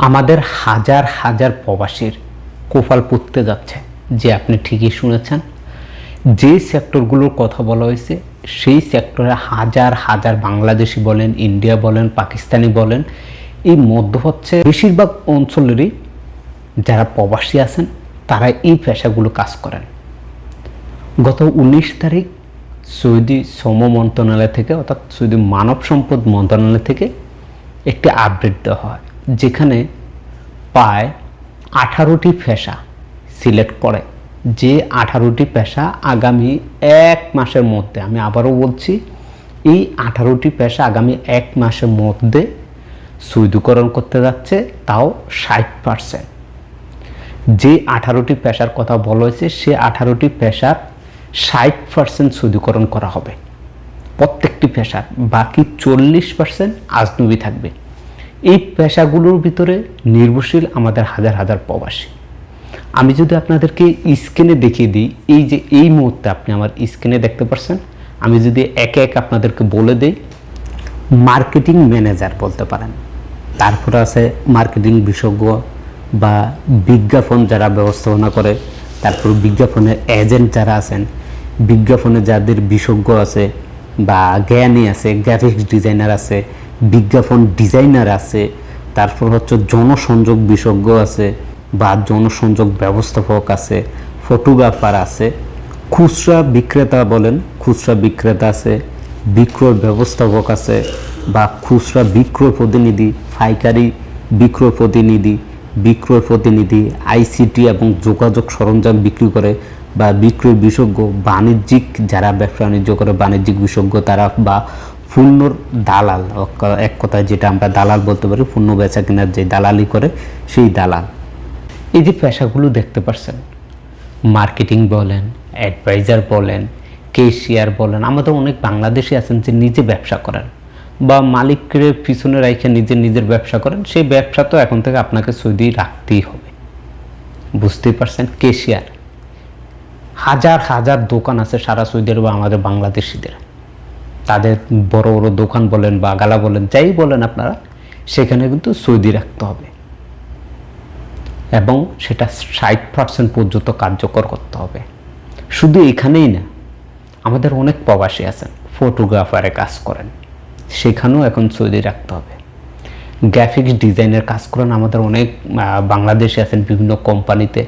আমাদের হাজার হাজার প্রবাসীর কপাল পুড়তে যাচ্ছে। যে আপনি ঠিকই শুনেছেন, যে সেক্টরগুলোর কথা বলা হয়েছে সেই সেক্টরে হাজার হাজার বাংলাদেশি বলেন, ইন্ডিয়া বলেন, পাকিস্তানি বলেন, এই মধ্যপ্রাচ্যে বেশিরভাগ অঞ্চলেরই যারা প্রবাসী আছেন তারা এই পেশাগুলো কাজ করেন। গত 19 তারিখ সৌদি শ্রম মন্ত্রণালয় থেকে, অর্থাৎ সৌদি মানব সম্পদ মন্ত্রণালয় থেকে একটি আপডেট দেওয়া হয়, যেখানে প্রায় 18টি পেশা সিলেক্ট করে। যে 18টি পেশা আগামী 1 মাসের মধ্যে, আমি আবারও বলছি, এই 18টি পেশা আগামী 1 মাসের মধ্যে সৌদিকরণ করতে যাচ্ছে, তাও 60%। যে 18টি পেশার কথা বলা হয়েছে সে 18টি পেশার 60% সৌদিকরণ করা হবে প্রত্যেকটি পেশার, বাকি 40% আজনবী থাকবে। এই পেশাগুলোর ভিতরে নির্ভরশীল আমাদের হাজার হাজার প্রবাসী। আমি যদি আপনাদেরকে স্ক্রিনে দেখিয়ে দিই, এই যে এই মুহূর্তে আপনি আমার স্ক্রিনে দেখতে পাচ্ছেন, আমি যদি একে এক আপনাদেরকে বলে দিই, মার্কেটিং ম্যানেজার বলতে পারেন, তারপর আছে মার্কেটিং বিশেষজ্ঞ বা বিজ্ঞাপন যারা ব্যবস্থাপনা করে, তারপর বিজ্ঞাপনের এজেন্ট যারা আছেন, বিজ্ঞাপনে যাদের বিশেষজ্ঞ আছে বা জ্ঞানী আছে, গ্রাফিক্স ডিজাইনার আছে, বিজ্ঞাপন ডিজাইনার আছে, তারপর হচ্ছে জনসংযোগ বিশেষজ্ঞ আছে বা জনসংযোগ ব্যবস্থাপক আছে, ফটোগ্রাফার আছে, খুচরা বিক্রেতা বলেন, খুচরা বিক্রেতা আছে, বিক্রয় ব্যবস্থাপক আছে বা খুচরা বিক্রয় প্রতিনিধি, পাইকারি বিক্রয় প্রতিনিধি, বিক্রয় প্রতিনিধি, আইসিটি এবং যোগাযোগ সরঞ্জাম বিক্রি করে বা বিক্রয় বিশেষজ্ঞ, বাণিজ্যিক যারা ব্যবসা বাণিজ্য করে বাণিজ্যিক বিশেষজ্ঞ তারা, বা পণ্যর দালাল, এক কথায় যেটা আমরা দালাল বলতে পারি, পণ্য বেচা কেনার যে দালালি করে সেই দালাল। এই যে পেশাগুলো দেখতে পাচ্ছেন, মার্কেটিং বলেন, অ্যাডভাইজার বলেন, কেশিয়ার বলেন, আমাদের অনেক বাংলাদেশি আছেন যে নিজে ব্যবসা করেন বা মালিকের পিছনে রাখে নিজের ব্যবসা করেন। সেই ব্যবসা তো এখন থেকে আপনাকে সৌদি রাখতেই হবে, বুঝতেই পারছেন। কেশিয়ার, হাজার হাজার দোকান আছে সারা সৌদির বা আমাদের বাংলাদেশিদের, তাদের বড় বড় দোকান বলেন বা গালা বলেন, যাই বলেন আপনারা, সেখানে কিন্তু সৌদি রাখতে হবে এবং সেটা 60% পর্যন্ত কার্যকর করতে হবে। শুধু এখানেই না, আমাদের অনেক প্রবাসী আছেন ফটোগ্রাফারে কাজ করেন, সেখানেও এখন সৌদি রাখতে হবে। গ্রাফিক্স ডিজাইনের কাজ করেন, আমাদের অনেক বাংলাদেশি আছেন বিভিন্ন কোম্পানিতে,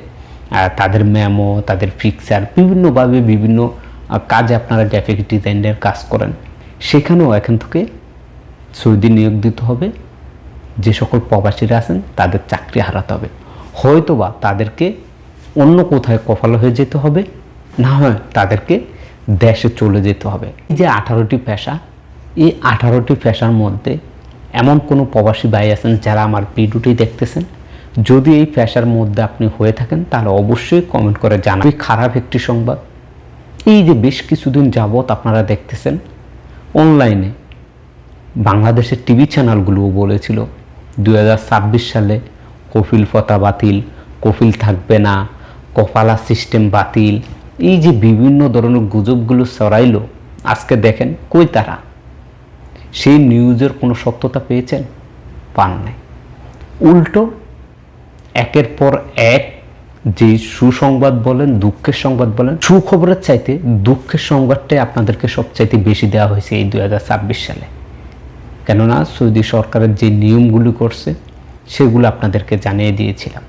তাদের মেমো, তাদের পিকচার, বিভিন্নভাবে বিভিন্ন কাজে আপনারা গ্রাফিক্স ডিজাইনের কাজ করেন, সেখানেও এখন থেকে সৌদি নিয়োগ দিতে হবে। যে সকল প্রবাসীরা আছেন তাদের চাকরি হারাতে হবে, হয়তোবা তাদেরকে অন্য কোথায় কপাল হয়ে যেতে হবে, না হয় তাদেরকে দেশে চলে যেতে হবে। এই যে 18টি পেশা, এই 18টি পেশার মধ্যে এমন কোনো প্রবাসী ভাই আছেন যারা আমার ভিডিওটি দেখতেছেন, যদি এই পেশার মধ্যে আপনি হয়ে থাকেন তাহলে অবশ্যই কমেন্ট করে জানাবেন। খারাপ একটি সংবাদ, এই যে বেশ কিছুদিন যাবৎ আপনারা দেখতেছেন অনলাইনে বাংলাদেশের টিভি চ্যানেলগুলোও বলেছিল 2026 সালে কফিল প্রথা বাতিল, কফিল থাকবে না, কপালা সিস্টেম বাতিল, এই যে বিভিন্ন ধরনের গুজবগুলো ছড়াইলো, আজকে দেখেন কই তারা? সেই নিউজের কোনো সত্যতা পেয়েছেন? পান নাই। উল্টো একের পর এক যে সুসংবাদ বলেন, দুঃখের সংবাদ বলেন, সুখবরের চাইতে দুঃখের সংবাদটাই আপনাদেরকে সবচাইতে বেশি দেওয়া হয়েছে এই 2026 সালে। কেননা সৌদি সরকারের যে নিয়মগুলি করছে সেগুলো আপনাদেরকে জানিয়ে দিয়েছিলাম।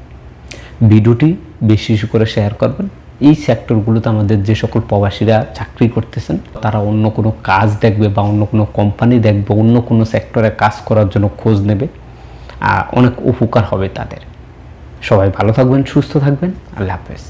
ভিডিওটি বেশি করে শেয়ার করবেন। এই সেক্টরগুলোতে আমাদের যে সকল প্রবাসীরা চাকরি করতেছেন তারা অন্য কোনো কাজ দেখবে বা অন্য কোনো কোম্পানি দেখবে, অন্য কোনো সেক্টরে কাজ করার জন্য খোঁজ নেবে, অনেক উপকার হবে তাদের। সবাই ভালো থাকবেন, সুস্থ থাকবেন। আল্লাহ হাফেজ।